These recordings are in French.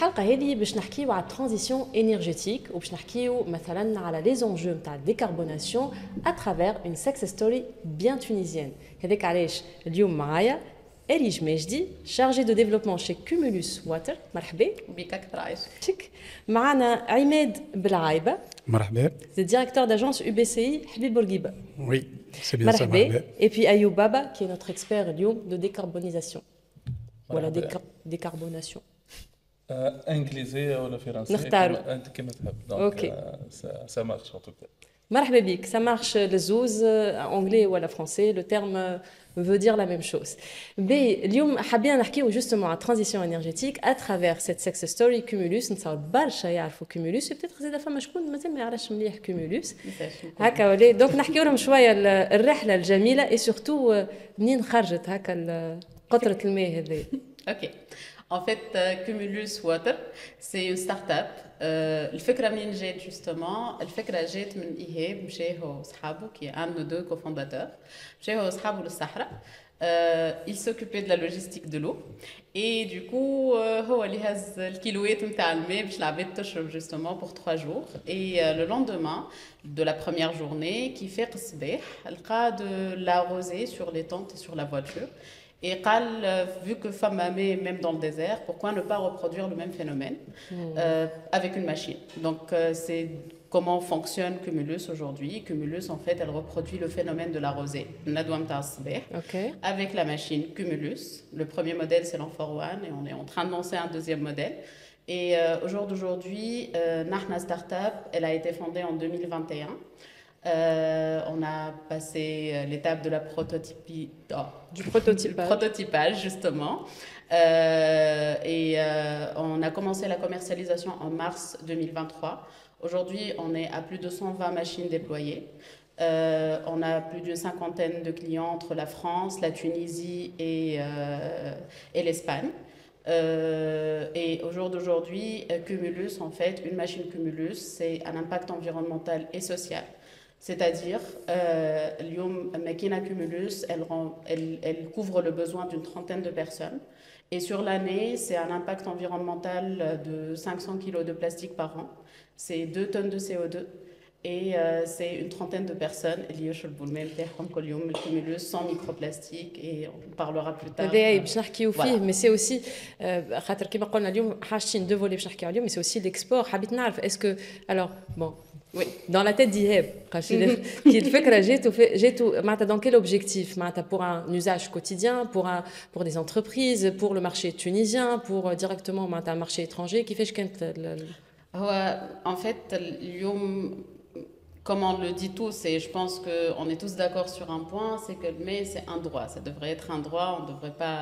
الحلقه هذه باش نحكيو على الترانزيسيون انرجيتيك وباش نحكيو مثلا على لي زونجو نتاع الديكربوناسيون اترافير اون سكسس ستوري بيان تونيزيان. هذاك علاش اليوم معايا إليج مجدي شارجي دو ديفلوبمون شي كومولوس واتر. مرحبا بك أكثر عايش. معنا عماد بالعايبه. مرحبا. C'est directeur d'agence UBCI حبيب بورقيبه. Oui, c'est bien ça. مرحبا. Et puis Ayoub Baba qui est notre expert اليوم de décarbonisation. ولا décarbonation. انجليزيه ولا فرنسيه نختاروا. انت كما تحب. اوكي. سا مارش ان توكا. مرحبا بك. Ça marche للزوز anglais ولا français, le terme veut dire la même chose. Mais اليوم حابين نحكيو justement على transition énergétique à travers cette success story Cumulus. نتصور برشا يعرفوا Cumulus et peut-être زاد فما شكون مازال ما يعرفش مليح Cumulus. هكا ولا دونك نحكيو لهم شويه الرحله الجميله et surtout منين خرجت هكا قطره الماء هذه. Ok. En fait, Cumulus Water, c'est une start-up. الفكرة منين جات justement؟ الفكرة جات من إيهاب مشى هو وصحابه qui est un de nos deux cofondateurs. مشى هو وصحابه للصحراء. Il s'occupait de la logistique de l'eau. Et du coup, هو اللي هز الكيلوات نتاع الماء باش العباد تشرب justement pour 3 jours. Et le lendemain de la première journée, qui fait الصباح, لقى de l'arroser sur les tentes et sur la voiture. Et Qal, vu que femme amée, même dans le désert, pourquoi ne pas reproduire le même phénomène avec une machine? Donc, c'est comment fonctionne Cumulus aujourd'hui. Cumulus, en fait, elle reproduit le phénomène de la rosée, avec la machine Cumulus. Le premier modèle, c'est l'Enfor One, et on est en train de lancer un deuxième modèle. Et au jour d'aujourd'hui, Nahna Startup, elle a été fondée en 2021. On a passé l'étape de la du prototypage justement. On a commencé la commercialisation en mars 2023. Aujourd'hui, on est à plus de 120 machines déployées. On a plus d'une cinquantaine de clients entre la France, la Tunisie et l'Espagne. Et au jour d'aujourd'hui, Cumulus, en fait, une machine Cumulus, c'est un impact environnemental et social. C'est-à-dire, Makina Cumulus, elle couvre le besoin d'une trentaine de personnes. Et sur l'année, c'est un impact environnemental de 500 kg de plastique par an. C'est 2 tonnes de CO2. Et c'est une trentaine de personnes اللي يشربوا الماء نتاعهم كل يوم من الكيمولوس sans microplastique et on parlera plus tard. هذا باش نحكيو فيه مي سي اوسي خاطر كيما قلنا اليوم حاجتين دو فولي باش نحكيو عليهم مي سي اوسي ليكسبور. حبيت نعرف اسكو alors bon oui dans la tête d'Ihab كي الفكره جاتو معناتها dans quel objectif معناتها pour un usage quotidien pour des entreprises pour le marché tunisien pour directement معناتها un marché étranger كيفاش كانت هو en fait اليوم comme on le dit tous, et je pense qu'on est tous d'accord sur un point, c'est que le mets, c'est un droit. Ça devrait être un droit, on ne devrait pas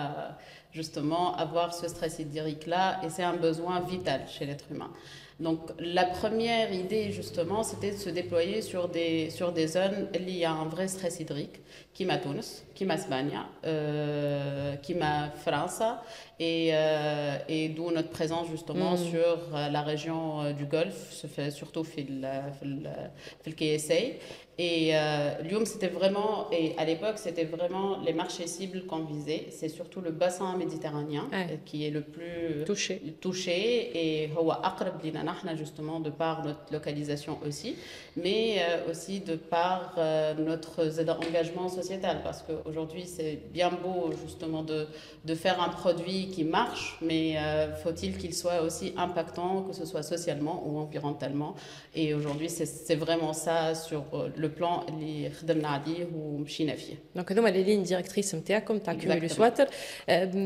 justement avoir ce stress hydrique-là, et c'est un besoin vital chez l'être humain. Donc la première idée justement, c'était de se déployer sur des zones où il y a un vrai stress hydrique, qui m'a Tunis, qui m'a Espagne, qui m'a France, et d'où notre présence justement sur la région du Golfe, se fait surtout le KSA. Et Lyon, c'était vraiment, et à l'époque, c'était vraiment les marchés cibles qu'on visait. C'est surtout le bassin méditerranéen qui est le plus touché. Et Hawa Aqrab lina nahna justement de par notre localisation aussi, mais aussi de par notre engagement sociétal. Parce qu'aujourd'hui, c'est bien beau justement de faire un produit qui marche, mais faut-il qu'il soit aussi impactant, que ce soit socialement ou environnementalement. Et aujourd'hui, c'est vraiment ça sur le plan اللي خدمنا عليه ومشينا فيه. Donc هذوما les lignes directrices نتاعكم تاع Cumulus Water.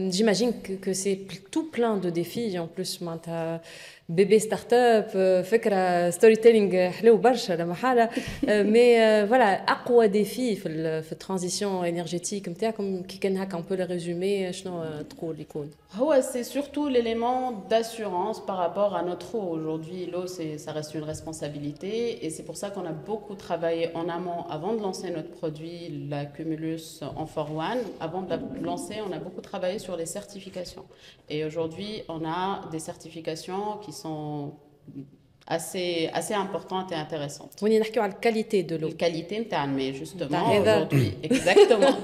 J'imagine que c'est tout plein de défis en plus معناتها bébé start-up فكره ستوري تيلينغ حلو برشا لا محاله مي فوالا اقوى ديفي في الترانزيسيون انرجيتيك نتاعكم كي كان هكا on peut le résumer شنو تقول يكون؟ هو c'est surtout l'élément d'assurance par rapport à notre eau. Aujourd'hui, l'eau, ça reste une responsabilité et c'est pour ça qu'on a beaucoup travaillé en amont avant de lancer notre produit, la Cumulus Enfor One. Avant de la lancer, on a beaucoup travaillé sur les certifications. Et aujourd'hui, on a des certifications qui sont assez importante et intéressante. On y a la qualité de l'eau. La qualité نتاع الماء justement aujourd'hui. Exactement.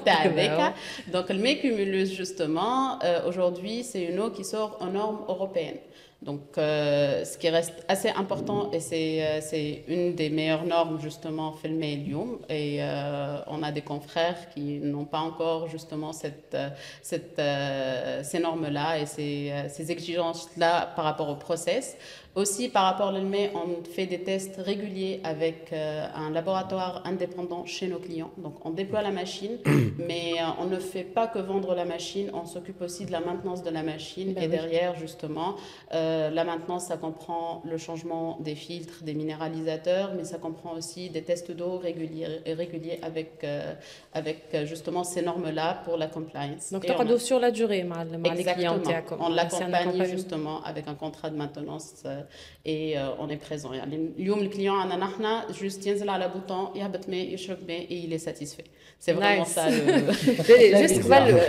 Donc le mets Cumulus justement aujourd'hui c'est une eau qui sort aux normes européennes. Donc, ce qui reste assez important, et c'est une des meilleures normes justement filmées Lyoum, et on a des confrères qui n'ont pas encore justement ces normes-là et ces exigences-là par rapport au process. Aussi, par rapport à l'ELME, on fait des tests réguliers avec un laboratoire indépendant chez nos clients. Donc, on déploie la machine, mais on ne fait pas que vendre la machine, on s'occupe aussi de la maintenance de la machine. Et derrière, justement, la maintenance, ça comprend le changement des filtres, des minéralisateurs, mais ça comprend aussi des tests d'eau réguliers avec justement ces normes-là pour la compliance. Donc, tu sur la durée, les clients. On l'accompagne justement avec un contrat de maintenance et on est présent. Le client a juste ينزل على bouton, يهبط ماء يشرب ماء et il est satisfait. C'est vraiment ça le juste قبل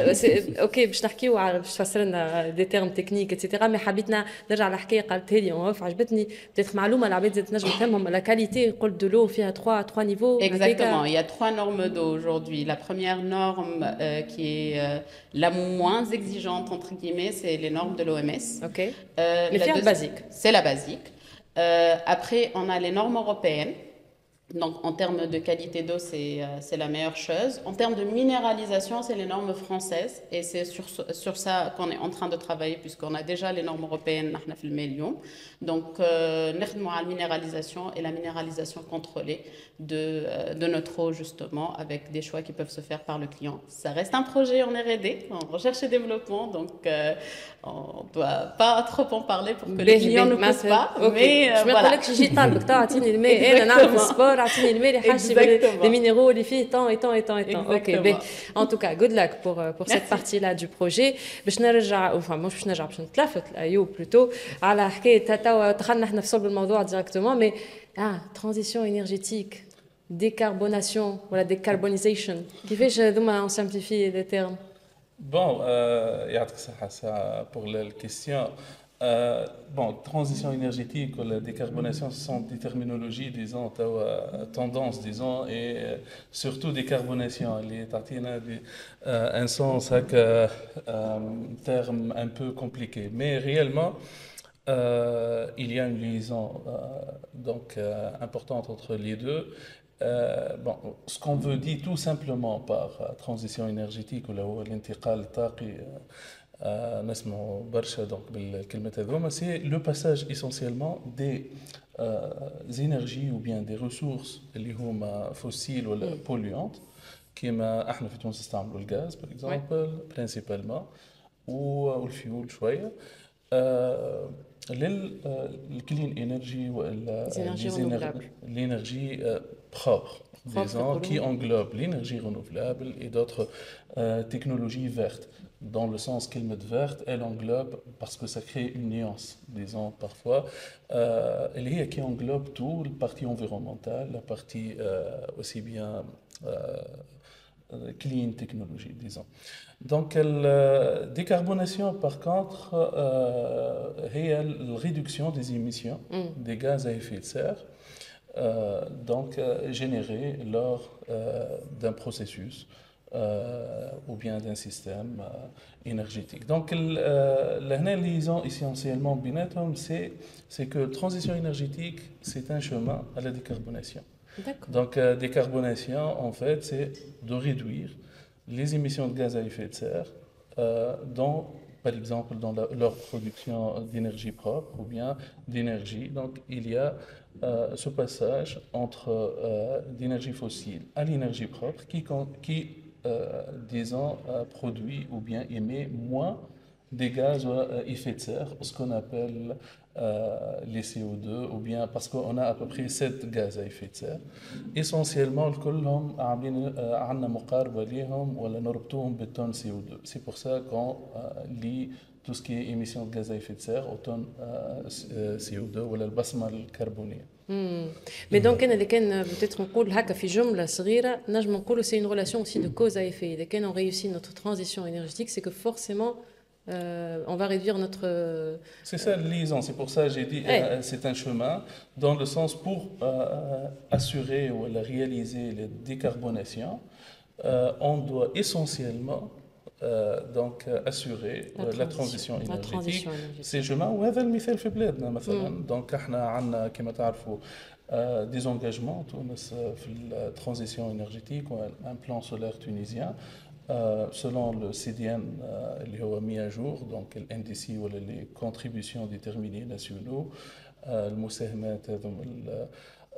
اوكي باش نحكيو على باش تفسر لنا دي تيرم تكنيك اتسيتيرا مي حبيتنا نرجع للحكايه قالتها لي واقف عجبتني بتاتر معلومه العباد زاد تنجم تفهمهم لا كاليتي قلت دو لو فيها 3 niveaux. Exactement, il y a 3 normes d'eau aujourd'hui. La première norme qui est la moins exigeante entre guillemets, c'est les normes de l'OMS. OK. Les basiques. C'est la basique. Après, on a les normes européennes. Donc, en termes de qualité d'eau, c'est la meilleure chose. En termes de minéralisation, c'est les normes françaises. Et c'est sur ça qu'on est en train de travailler, puisqu'on a déjà les normes européennes, donc, nous avons la minéralisation et la minéralisation contrôlée de notre eau, justement, avec des choix qui peuvent se faire par le client. Ça reste un projet en R&D, en recherche et développement, donc on ne doit pas trop en parler pour que les clients ne poussent pas. Mais voilà. اعطيني الماء اللي حاجتي les minéraux اللي فيه tant et tant et tant et tant. OK. En tout cas, good luck pour cette partie-là du projet. باش نرجع enfin مش باش نرجع باش نتلفت لايوب بلوتو على حكايه توا دخلنا احنا في صلب الموضوع directement mais transition énergétique, décarbonation ولا décarbonisation كيفاش هذوما on simplifie les termes. Bon, يعطيك الصحة pour la question. Bon, transition énergétique ou la décarbonation, ce sont des terminologies, disons, tendances, disons, et surtout décarbonation. Il est un sens avec terme un peu compliqué. Mais réellement, il y a une liaison importante entre les deux. Bon, ce qu'on veut dire tout simplement par transition énergétique ou l'intégral taqi نسمعوا برشا donc بالكلمات هذوما c'est le passage essentiellement des énergies ou bien des ressources اللي هما fossiles ولا polluantes كيما احنا في تونس نستعملوا الغاز par exemple principalement والفيول شويه للكلين انرجي ولا l'énergie propre disons qui englobe l'énergie renouvelable et d'autres technologies vertes. Dans le sens qu'elle verte, elle englobe, parce que ça crée une nuance, disons parfois, qui englobe tout, la partie environnementale, la partie aussi bien clean technologie, disons. Donc la décarbonation, par contre, est la réduction des émissions des gaz à effet de serre, donc générées lors d'un processus. Ou bien d'un système énergétique. Donc, la liaison essentiellement binatom, c'est que la transition énergétique, c'est un chemin à la décarbonation. Donc, décarbonation, en fait, c'est de réduire les émissions de gaz à effet de serre par exemple, dans leur production d'énergie propre ou bien d'énergie. Donc, il y a ce passage entre l'énergie fossile à l'énergie propre qui disons, produit ou bien émet moins des gaz à effet de serre, ce qu'on appelle les CO2, ou bien parce qu'on a à peu près 7 gaz à effet de serre. Essentiellement, كلهم عاملين عندنا مقاربة ليهم ولا نربطوهم بالtonne CO2. C'est pour ça qu'on lit tout ce qui est émission de gaz à effet de serre au tonne CO2 ولا البصمة الكربونية. Mais donc, peut-être نقول هكا في جملة صغيرة نجم نقولوا c'est une relation aussi de cause à effet. Et quand on réussit notre transition énergétique, c'est que forcément on va réduire notre... C'est ça la liaison, c'est pour ça que j'ai dit c'est un chemin, dans le sens pour assurer ou réaliser la décarbonation, on doit essentiellement donc assurer la transition énergétique. C'est جماعة وهذا المثال في بلادنا مثلا. Donc احنا عندنا كما تعرفوا des engagements تونس في la transition énergétique un plan solaire tunisien selon le CDN اللي هو mis à jour donc ال NDC ولا les contributions déterminées nationaux المساهمات هذم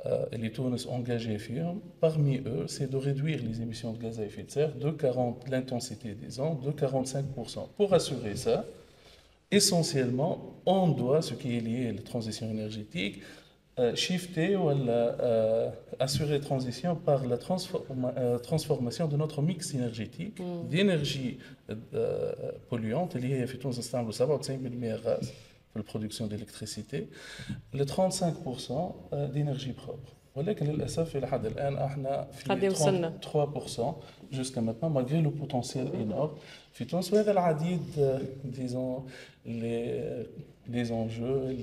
اللي تونس engagé فيهم. Parmi eux, c'est de réduire les émissions de gaz à effet de serre de 40 l'intensité des ans de 45%. Pour assurer ça, essentiellement, on doit, ce qui est lié à la transition énergétique, shifter ou assurer transition par la transformation de notre mix énergétique d'énergie polluante اللي هي في تونس نستعملوا 97% gaz pour la production d'électricité, le 35% d'énergie propre. ولكن للأسف إلى حد الآن احنا في 3% jusqu'à maintenant malgré le potentiel énorme في تونس. وهذا العديد disons les enjeux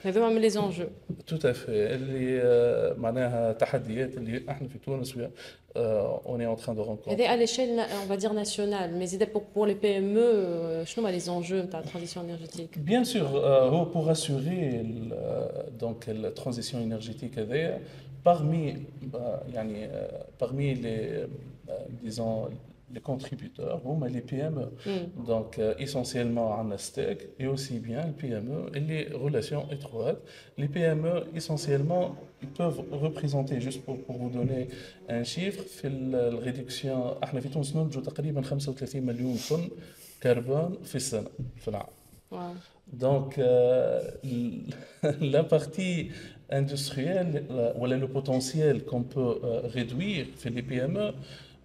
les enjeux tout à fait اللي معناها تحديات اللي احنا في تونس on est en train de rencontrer. Et à l'échelle, on va dire nationale, mais pour les PME, je sais les enjeux de la transition énergétique. Bien sûr, pour assurer donc la transition énergétique, parmi les disons les contributeurs, les PME. Donc essentiellement en Aztec et aussi bien les PME et les relations étroites. Les PME essentiellement ils peuvent représenter, juste pour vous donner un chiffre, في الريدكسيون احنا في تونس ننتجوا تقريبا 35 مليون طن كربون في السنه في العام. Donc la partie industrielle ou le potentiel qu'on peut réduire في les PME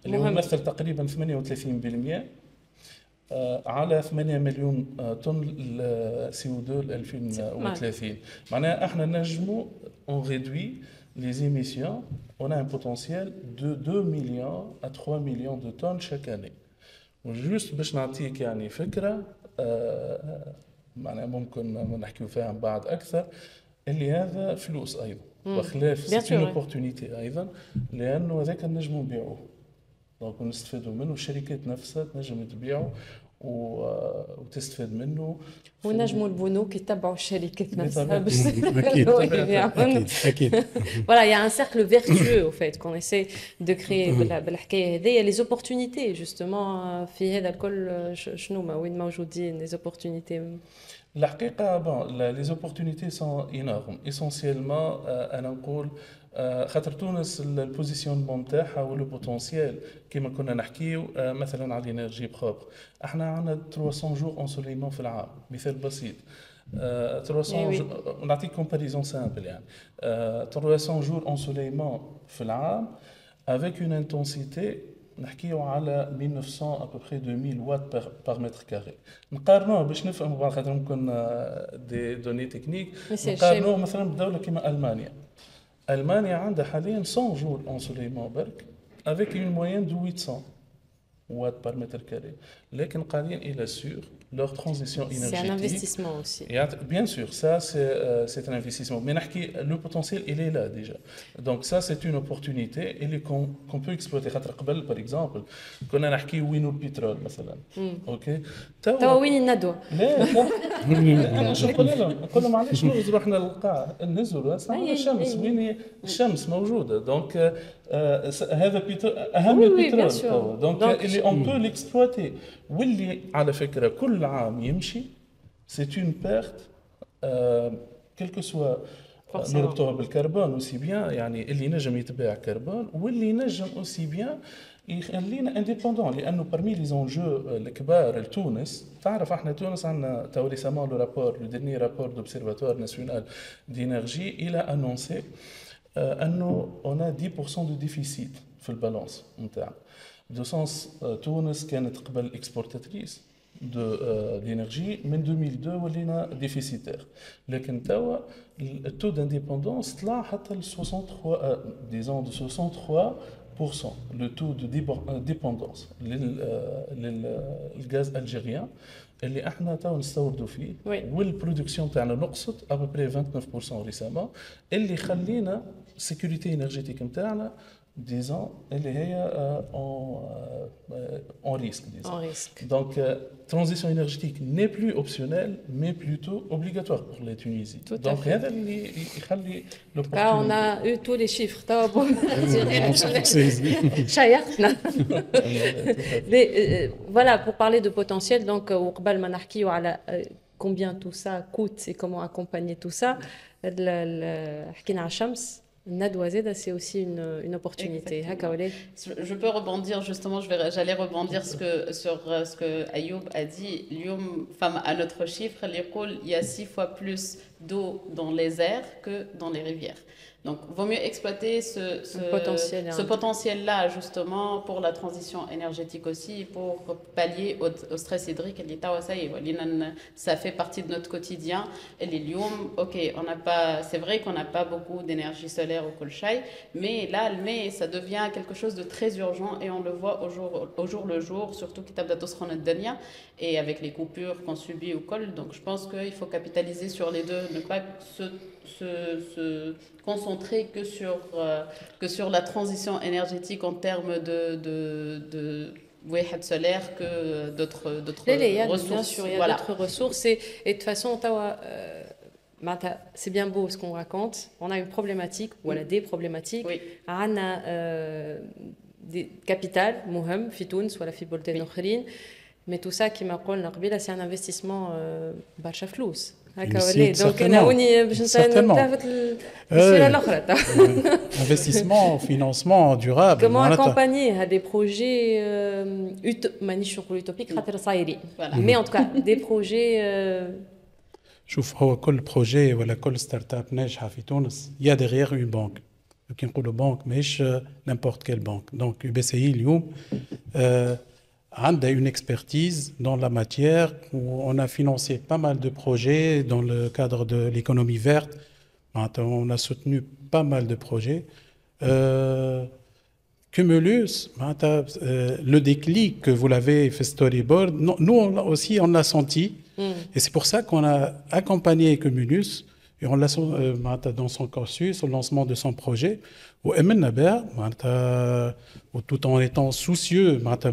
اللي هو يمثل تقريبا 38% على 8 مليون طن CO2 ل 2030. معناها احنا نجموا on réduit les émissions, on a un potentiel de 2 millions à 3 millions de tonnes chaque année. Juste باش نعطيك يعني فكرة معناها ممكن نحكيو فيها بعد أكثر اللي هذا فلوس أيضا وخلاف c'est une opportunité أيضا لأنه هذاك نجموا نبيعوه. دونك نستفادوا منه الشركات نفسها تنجم تبيعه وتستفاد منه ونجموا البنوك يتبعوا الشركات نفسها باش اكيد voilà il y a un cercle vertueux au fait qu'on essaie de créer بالحكايه هذه les opportunités justement في هذا الكل شنو ما وين موجودين les opportunités. الحقيقه les opportunités sont énormes essentiellement انا نقول خاطر تونس البوزيسيون نتاعها ولو بوتنسيال كما كنا نحكيو مثلا على الانرجي بروبر. احنا عندنا 300 جور انسوليمون في العام مثال بسيط 300 نعطيك كومباريزون سامبل يعني 300 جور انسوليمون في العام avec une intensité نحكيو على 1900 à peu près 2000 watts par mètre carré. نقارنوه باش نفهموا خاطر ممكن دي دوني تكنيك نقارنوه مثلا بدوله كما المانيا. Allemagne a حاليا 100 jours ensoleillement برك avec une moyenne de 800 watts par mètre carré. لكن قاعدين إلى sûr leur transition énergétique. C'est un investissement aussi. Bien sûr, ça c'est un investissement. Mais le potentiel il est là déjà. Donc ça c'est une opportunité qu'on peut exploiter. قبل par exemple كنا نحكي وينو البترول مثلا. اوكي. توا وين الندوة؟ لا. نقول لهم علاش نوز رحنا للقاع ننزلوا الشمس وين الشمس موجودة. دونك هذا أهم البترول. دونك اللي on peut l'exploiter. واللي على فكرة كل عام يمشي c'est une perte quel que soit نربطوها بالكربون aussi bien يعني اللي نجم يتباع كربون واللي نجم aussi bien يخلينا انديبوندون لانه parmi les enjeux الكبار لتونس تعرف احنا تونس عندنا تو ريسامون لو رابور لو ديرني رابور دوبسيرفاتوار ناسيونال دينيرجي الى انونسي انه on a 10% de déficit في البالانس نتاعنا. دو سونس تونس كانت قبل اكسبورتاتريس d'énergie من 2002 ولينا ديفيسيتير لكن توا التو d'aindépendance طلع حتى ل 63 disons de 63% le taux de dépendance للغاز الجيريان اللي احنا توا نستوردوا فيه والبرودكسيون تاعنا نقصت ابري 29% ريسامون اللي خلينا السيكوريتي انرجيتيك نتاعنا disons, elle est en risque, disons. En risque. Donc, transition énergétique n'est plus optionnelle, mais plutôt obligatoire pour les Tunisiens. Tout à Donc, fait. هذا اللي يخلي Là, on l'opportunité. a eu tous les chiffres. طب. C'est- شيقنا. Voilà, pour parler de potentiel, donc, وقبل ما نحكيو على combien tout ça coûte et comment accompagner tout ça, حكينا على الشمس. الندوة زادة, c'est aussi une opportunité. Exactement. هكا ولا؟ Je peux rebondir justement, j'allais rebondir sur ce que Ayoub a dit. Lyoum, femme à notre chiffre, il y a 6 fois plus d'eau dans les airs que dans les rivières. Donc, vaut mieux exploiter ce potentiel-là, justement, pour la transition énergétique aussi, pour pallier au stress hydrique. Ça fait partie de notre quotidien. Et les Lyoum, ok, c'est vrai qu'on n'a pas beaucoup d'énergie solaire au Kolchai, mais là, ça devient quelque chose de très urgent et on le voit au jour le jour, surtout Kitab d'Atosron Dania et avec les coupures qu'on subit au col. Donc, je pense qu'il faut capitaliser sur les deux, ne pas se concentrer que sur la transition énergétique en termes de solaire que d'autres ressources. Bien sûr, il y a d'autres ressources. Et de toute façon, c'est bien beau ce qu'on raconte. On a une problématique, voilà, des problématiques. Oui. On a des capitales, مهم في تونس ولا في بلدان أخرين. Mais tout ça, qui m'a dit, c'est un investissement برشا فلوس. Donc, investissement, financement durable. Comment accompagner des projets utopiques, mais en tout cas des projets. شوف هو كل بروجي ولا كل ستارت اب ناجحه في تونس يا ديغيغ اون بانك كي نقولوا بانك ماهيش نيمبورت كيل بانك دونك يو بي سي اي اليوم عندها une expertise dans la matière où on a financé pas mal de projets dans le cadre de l'économie verte. On a soutenu pas mal de projets. Cumulus, le déclic que vous l'avez fait storyboard, nous aussi on l'a senti. Et c'est pour ça qu'on a accompagné Cumulus et on l'a dans son cursus, au lancement de son projet. Tout en étant soucieux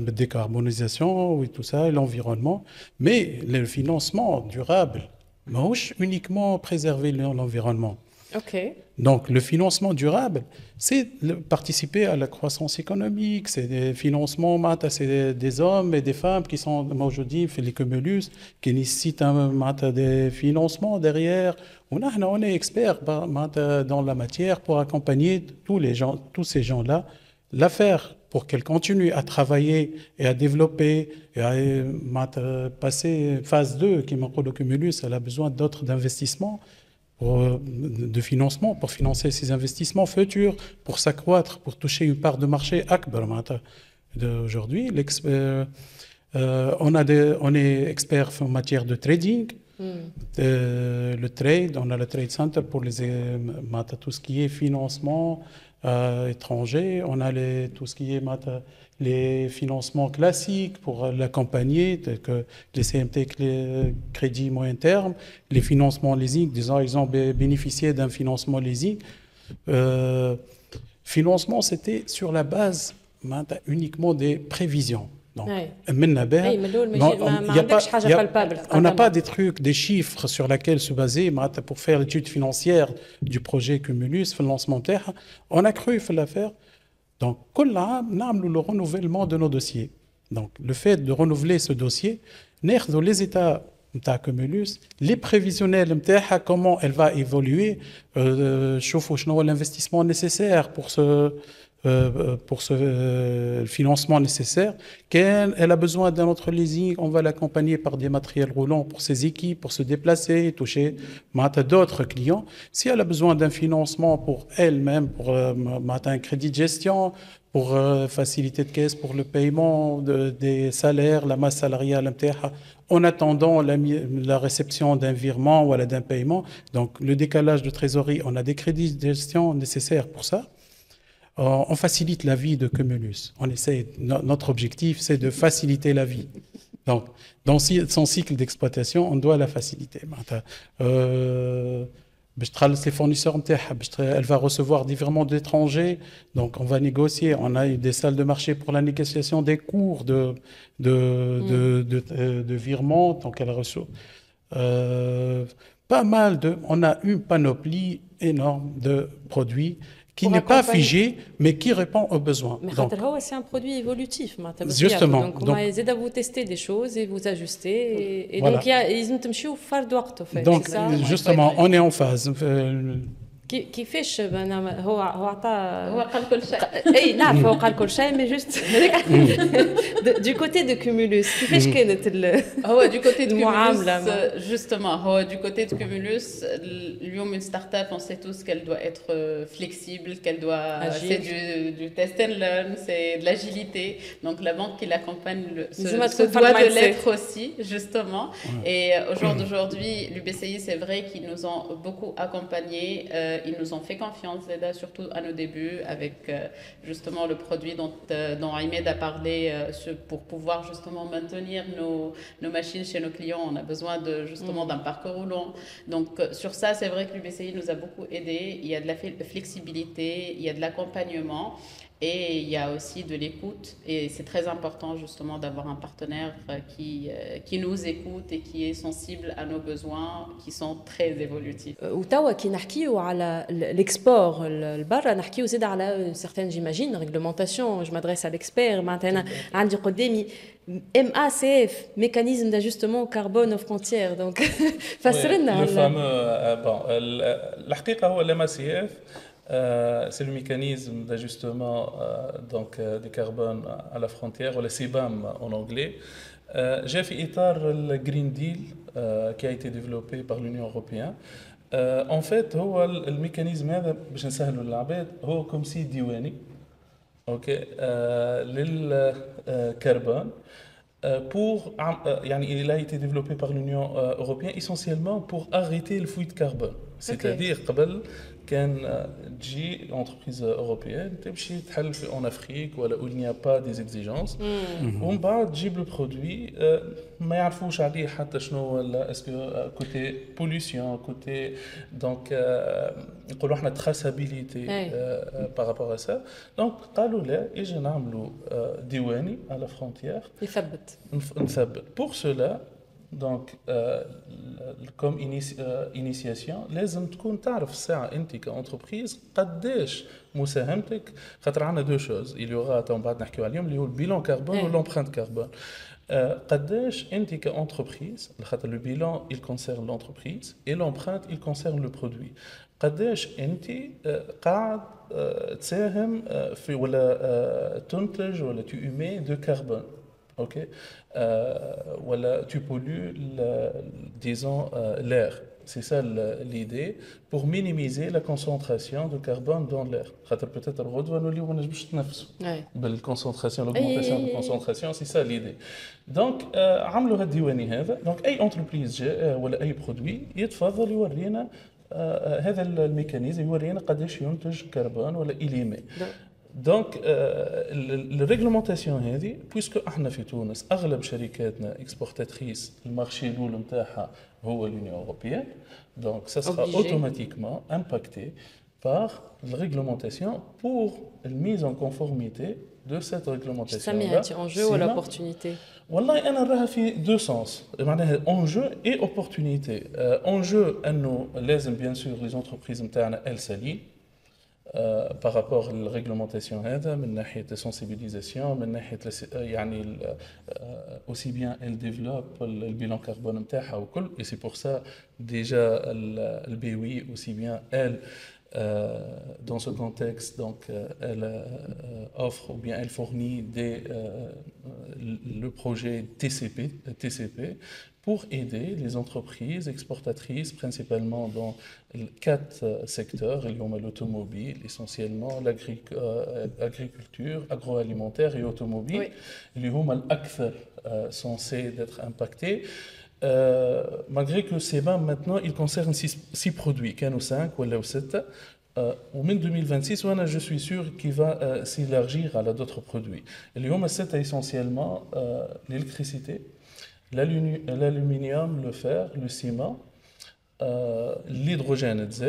de décarbonisation et tout ça, et l'environnement. Mais le financement durable, uniquement préserver l'environnement. Okay. Donc le financement durable, c'est participer à la croissance économique, c'est des financements, c'est des hommes et des femmes qui sont aujourd'hui fait les cumulus, qui nécessitent des financements derrière. On est experts dans la matière pour accompagner tous ces gens-là, la faire pour qu'elle continue à travailler et à développer et à passer phase 2, qui m'en le cumulus, elle a besoin d'autres investissements. De financement pour financer ces investissements futurs, pour s'accroître, pour toucher une part de marché akbar. Aujourd'hui, on est expert en matière de trading. Le trade, on a le Trade Center pour tout ce qui est financement étranger. On a tout ce qui est les financements classiques pour l'accompagner, tels que les CMT, les crédits moyen terme, les financements leasing. Disons, ils ont bénéficié d'un financement leasing. Financement, c'était sur la base uniquement des prévisions. Donc, on n'a pas des trucs, des chiffres sur lesquels se baser pour faire l'étude financière du projet Cumulus, le lancement Terre. On a cru le faire. Donc, le renouvellement de nos dossiers. Donc, le fait de renouveler ce dossier, les états Cumulus, les prévisionnels, comment elle va évoluer, l'investissement nécessaire pour ce financement nécessaire. Elle a besoin d'un autre leasing, on va l'accompagner par des matériels roulants pour ses équipes, pour se déplacer, toucher d'autres clients. Si elle a besoin d'un financement pour elle-même, pour un crédit de gestion, pour facilité de caisse, pour le paiement des salaires, la masse salariale, en attendant la réception d'un virement ou d'un paiement. Donc le décalage de trésorerie, on a des crédits de gestion nécessaires pour ça. On facilite la vie de Cumulus. On essaie, notre objectif, c'est de faciliter la vie. Donc, dans son cycle d'exploitation, on doit la faciliter. les fournisseurs elle va recevoir différemment d'étrangers, donc on va négocier. On a eu des salles de marché pour la négociation des cours de virement, donc elle reçoit pas mal on a une panoplie énorme de produits qui Pour n'est pas accompagner. figé, mais qui répond aux besoins. Mais Donc, c'est un produit évolutif. Justement. Donc, on va essayer de vous tester des choses et vous ajuster. Et Voilà. donc, ils ont تمشيو في فرد وقت, en fait. donc C'est ça. justement, on est en phase. كيفاش هو عطى هو قال كل شيء. اي نعرف هو قال كل شيء مي جوست du côté de Cumulus كيفاش كانت هو du côté de المعاملة Cumulus, justement, هو du côté de Cumulus, اليوم une start-up, on sait tous qu'elle doit être flexible, qu'elle doit, Agile. c'est du test and learn, c'est de l'agilité. Donc la banque qui l'accompagne Zuma se تكون doit de mindset. l'être aussi, justement. Et au jour d'aujourd'hui, l'UBCI, c'est vrai qu'ils nous ont beaucoup accompagnés, ils nous ont fait confiance, Zeda, surtout à nos débuts, avec justement le produit dont Ahmed a parlé, pour pouvoir justement maintenir nos machines chez nos clients. On a besoin justement d'un parc roulant. Donc sur ça, c'est vrai que l'UBCI nous a beaucoup aidé. Il y a de la flexibilité, il y a de l'accompagnement. Et il y a aussi de l'écoute, et c'est très important justement d'avoir un partenaire qui nous écoute et qui est sensible à nos besoins, qui sont très évolutifs. وتوا كي نحكيو على الاكسبور لبرا نحكيو زيد على certaines j'imagine réglementation. Je m'adresse à l'expert. معناتها انا عندي قدامي MACF, mécanisme d'ajustement carbone aux frontières. Donc فسرنا le fameux bon الحقيقه هو l'MACF. C'est le mécanisme d'ajustement du carbone à la frontière, ou le CBAM en anglais. J'ai fait état le Green Deal qui a été développé par l'Union européenne. En fait, le mécanisme هذا باش نسهلوا للعباد هو comme si ديواني اوكي للكربون pour il a été développé par l'Union européenne essentiellement pour arrêter le fuite de carbone. C'est-à-dire قبل كان تجي entreprise européenne تمشي تحل en Afrique ولا où il n'y a pas des exigences ومن بعد تجيب le produit ما يعرفوش عليه حتى شنو ولا اسكو كوتي pollution côté donc نقولوا احنا traçabilité par rapport à ça. Donc قالوا لا يجي نعملوا ديواني à la frontière يثبت. Pour cela, donc comme initiation لازم تكون تعرف الساعة انت كانتربريز قداش مساهمتك. خاطر عندنا دو شوز il y aura من بعد نحكيو عليهم اللي هو البيلون كربون والامبرانت كربون. قداش انت كانتربريز خاطر le bilan il concerne l'entreprise et l'empreinte il concerne le produit. قداش انت قاعد تساهم في ولا تنتج ولا tu émets de carbone. Ok, voilà, tu pollues, disons, l'air. C'est ça l'idée, pour minimiser la concentration de carbone dans l'air. Peut-être la concentration, l'augmentation de concentration, c'est ça l'idée. Donc, عملوا هالديواني هذا. Donc, أي entreprise ولا أي produit يتفضل يورينا هذا الميكانيزم يورينا قداش ينتج كربون ولا إليمي. Donc, la réglementation هذه puisque احنا في تونس اغلب شركاتنا exportatrices المارشي الاول نتاعها هو l'Union européenne, donc ça sera automatiquement impacté par la réglementation pour la mise en conformité de cette réglementation. Ça met en jeu ou l'opportunité? والله انا نراها في دو سونس معناها enjeu et opportunité. Enjeu انه لازم bien sûr les entreprises نتاعنا elles s'allient par rapport à la réglementation هذا من ناحية sensibilisation من ناحية يعني aussi bien elle développe le bilan carbone نتاعها وكل. Et c'est pour ça déjà le BOI aussi bien elle dans ce contexte donc elle offre ou bien elle fournit le projet TCP pour aider les entreprises exportatrices principalement dans 4 secteurs. Il y a l'automobile, essentiellement l'agriculture, agroalimentaire et automobile. Il y a l'akthar censé d'être impacté. Malgré que ces BAM maintenant, ils concernent 6 produits, 5 ou 7. En 2026, je suis sûr qu'il va s'élargir à d'autres produits. Il y a essentiellement l'électricité, l'aluminium, le fer, le ciment, l'hydrogène Z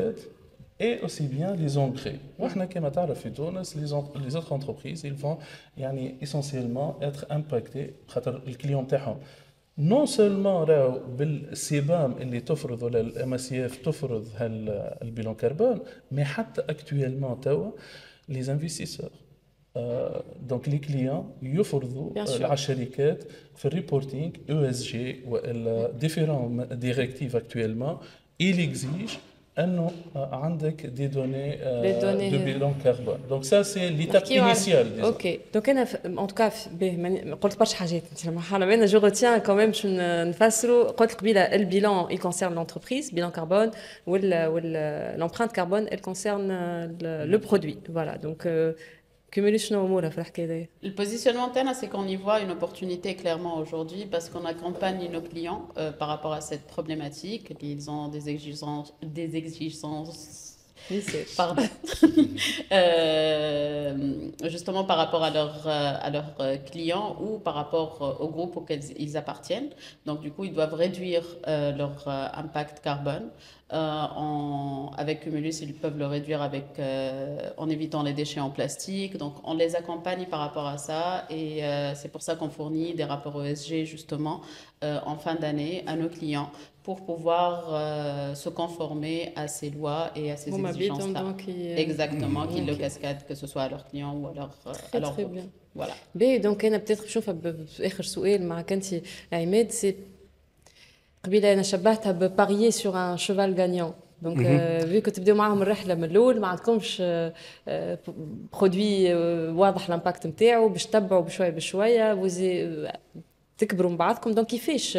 et aussi bien les engrais. Comme tu sais, les autres entreprises, ils vont essentiellement être impactés par le client. Non seulement بالسبام اللي تفرض ولا الMACF تفرض البيلون كربون, mais حتى actuellement توا les investisseurs. Donc les clients يفرضوا على الشركات في الريبورتينغ ESG و différentes directives actuellement, il exige انه عندك des données de bilan carbone. Donc ça c'est l'étape initiale. OK. Donc انا en tout cas قلت برشا حاجات انت مرحله انا جو retiens quand même باش نفسروا قلت قبيله البيلان il concerne l'entreprise bilan carbone ou l'empreinte carbone elle concerne le produit. Voilà. Donc Cumulus شنو امورها في الحكايه دي؟ Le positionnement interne, c'est qu'on y voit une opportunité clairement aujourd'hui parce qu'on accompagne nos clients par rapport à cette problématique. Ils ont des exigences pardon. Justement par rapport à leurs clients ou par rapport au groupe auquel ils appartiennent. Donc du coup, ils doivent réduire leur impact carbone. Avec Cumulus, ils peuvent le réduire en évitant les déchets en plastique. Donc on les accompagne par rapport à ça et c'est pour ça qu'on fournit des rapports ESG justement en fin d'année à nos clients pour pouvoir se conformer à ces lois et à ces exigences-là. Exactement, qu'ils le cascadent, que ce soit à leurs clients ou à leur très groupe. bien. Voilà. Donc أنا peut-être نشوفها بآخر سؤال معك أنت عماد c'est قبيله أنا شبهتها بباريي sur un cheval gagnant. Donc vu que تبداو معاهم الرحلة من الأول ما عندكمش برودوي واضح الامباكت نتاعو باش تتبعوا بشوية بشوية تكبروا من بعضكم. Donc كيفاش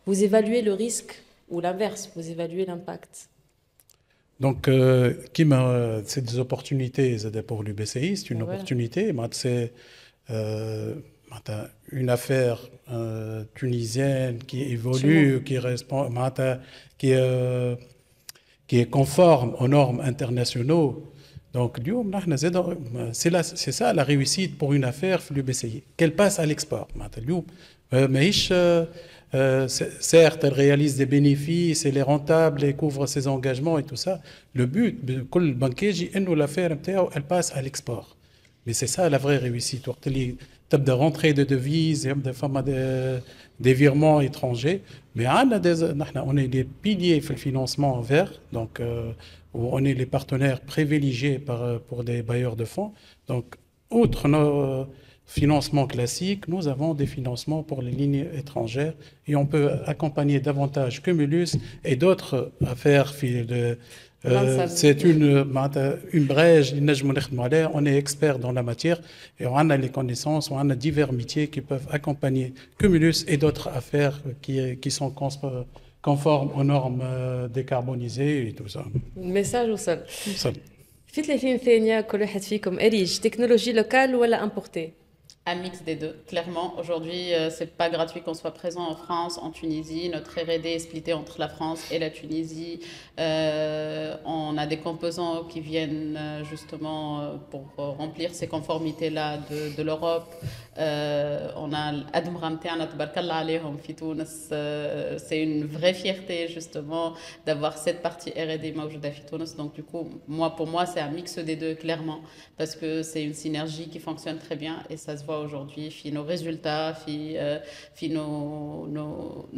vous évaluez le risque ou l'inverse, vous évaluez l'impact? Donc, c'est des opportunités pour l'UBCI, c'est une opportunité. C'est une affaire tunisienne qui évolue, qui est conforme aux normes internationales. Donc, c'est ça la réussite pour une affaire l'UBCI, qu'elle passe à l'export. Certes, elle réalise des bénéfices, elle est rentable, elle couvre ses engagements et tout ça. Le but de le banquier, l'affaire, elle passe à l'export. Mais c'est ça la vraie réussite. Tu as de rentrée de devises, des virements étrangers. Mais on est des piliers pour le financement vert, donc où on est les partenaires privilégiés pour des bailleurs de fonds. Donc, outre nos financement classique, nous avons des financements pour les lignes étrangères et on peut accompagner davantage Cumulus et d'autres affaires. C'est une brèche, on est expert dans la matière et on a les connaissances, on a divers métiers qui peuvent accompagner Cumulus et d'autres affaires qui sont conformes aux normes décarbonisées et tout ça. Message au sol. في 30 ثانية كل واحد فيكم أريج تكنولوجي لوكال ولا importée؟ Un mix des deux, clairement. Aujourd'hui, c'est pas gratuit qu'on soit présent en France, en Tunisie. Notre R&D est splitté entre la France et la Tunisie. On a des composants qui viennent justement pour remplir ces conformités-là de l'Europe. On a l'Admramtiana, Tabarkallah alayhom fi Tunis. C'est une vraie fierté justement d'avoir cette partie R&D mawjouda fi Tunis. Donc du coup, pour moi, c'est un mix des deux, clairement, parce que c'est une synergie qui fonctionne très bien et ça se voit aujourd'hui, nos résultats,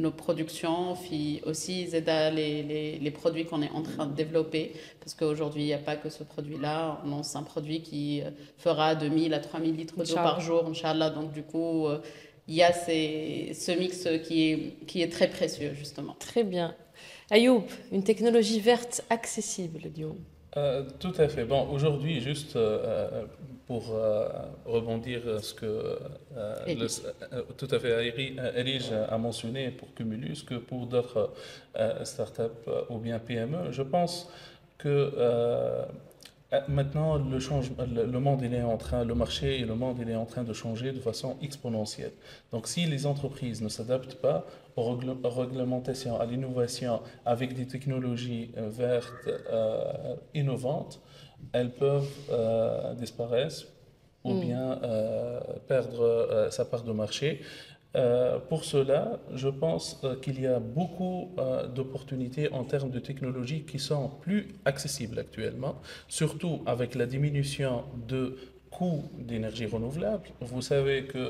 nos productions, aussi les produits qu'on est en train de développer, parce qu'aujourd'hui, il n'y a pas que ce produit-là. On lance un produit qui fera 2000 à 3000 litres d'eau par jour, Inch'Allah. Donc du coup, il y a ce mix qui est très précieux, justement. Très bien. Ayoub, une technologie verte accessible, Lyon. Tout à fait. Bon, aujourd'hui, juste pour rebondir ce que tout à fait Erige a mentionné pour Cumulus, que pour d'autres startups ou bien PME, je pense que maintenant le monde il est en train, le marché et le monde il est en train de changer de façon exponentielle. Donc, si les entreprises ne s'adaptent pas aux réglementations, à l'innovation avec des technologies vertes innovantes, elles peuvent disparaître ou bien perdre sa part de marché. Pour cela, je pense qu'il y a beaucoup d'opportunités en termes de technologies qui sont plus accessibles actuellement, surtout avec la diminution de coûts d'énergie renouvelable. Vous savez que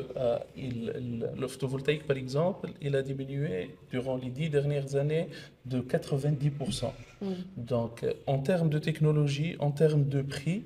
le photovoltaïque, par exemple, il a diminué durant les 10 dernières années de 90%. Donc, en termes de technologie, en termes de prix,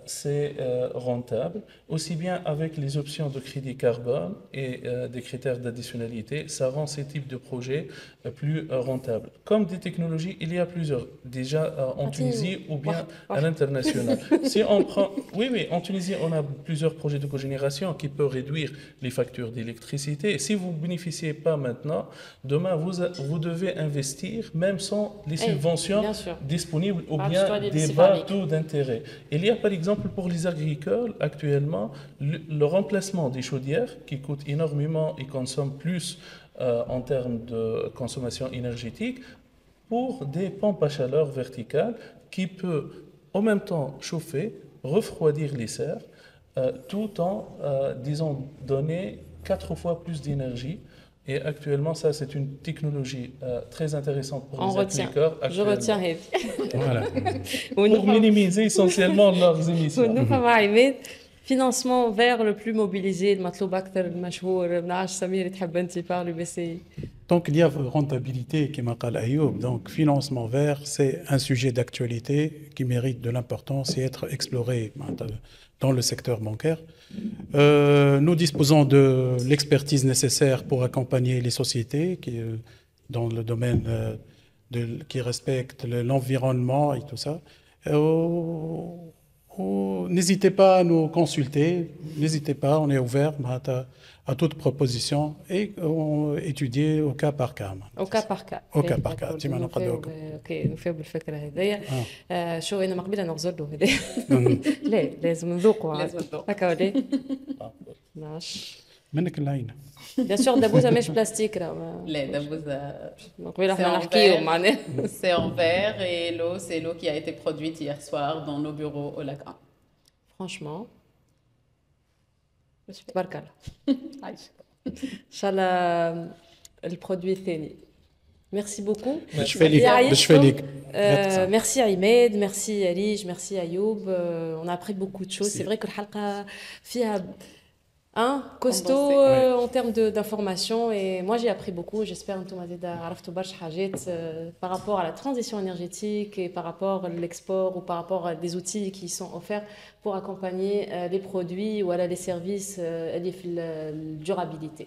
c'est rentable, aussi bien avec les options de crédit carbone et des critères d'additionnalité, ça rend ces types de projets plus rentables. Comme des technologies, il y a plusieurs, déjà en Tunisie ou bien à l'international. Si on prend, oui, en Tunisie, on a plusieurs projets de cogénération qui peuvent réduire les factures d'électricité. Si vous ne bénéficiez pas maintenant, demain, vous devez investir, même sans les subventions disponibles ou bien des bas taux d'intérêt. Il y a par exemple pour les agricoles actuellement le remplacement des chaudières qui coûtent énormément et consomment plus en termes de consommation énergétique pour des pompes à chaleur verticales qui peuvent en même temps chauffer, refroidir les serres tout en, disons, donner 4 fois plus d'énergie. Et actuellement, ça, c'est une technologie très intéressante pour les agriculteurs. Je retiens. Voilà. Pour minimiser essentiellement leurs émissions. Financement vers le plus mobilisé, المطلوب أكثر المشهور. نعرف سمير تحب أنت parler بس. Donc il y a rentabilité qui m'a dit Ayoub. Donc financement vert, c'est un sujet d'actualité qui mérite de l'importance et être exploré dans le secteur bancaire. Nous disposons de l'expertise nécessaire pour accompagner les sociétés qui, dans le domaine qui respectent l'environnement et tout ça. N'hésitez pas à nous consulter, n'hésitez pas, on est ouvert à toute proposition et étudier au cas par cas. Au cas par cas. Au cas par cas. اوكي نفهم بالفكره هذيا شو انا مقبله نغزر له هذا لا لازم نذوقوا هكا ولا ماشي منك العين. Bien sûr, دبوزه مش بلاستيك راه لا دبوزه مقبله احنا نحكيو معناها. C'est en verre et l'eau, c'est l'eau qui a été produite hier soir dans nos bureaux au lac 1. Franchement, تبارك الله. ان شاء الله البرودوي الثاني. Merci beaucoup. Merci Ahmed, merci Alige, merci Ayoub. On a appris beaucoup de choses. C'est vrai que الحلقة فيها costaud en termes d'informations et moi j'ai appris beaucoup. J'espère que vous عرفتوا برشا حاجات par rapport à la transition énergétique et par rapport à l'export ou par rapport à des outils qui sont offerts pour accompagner les produits ou les services liés à la durabilité.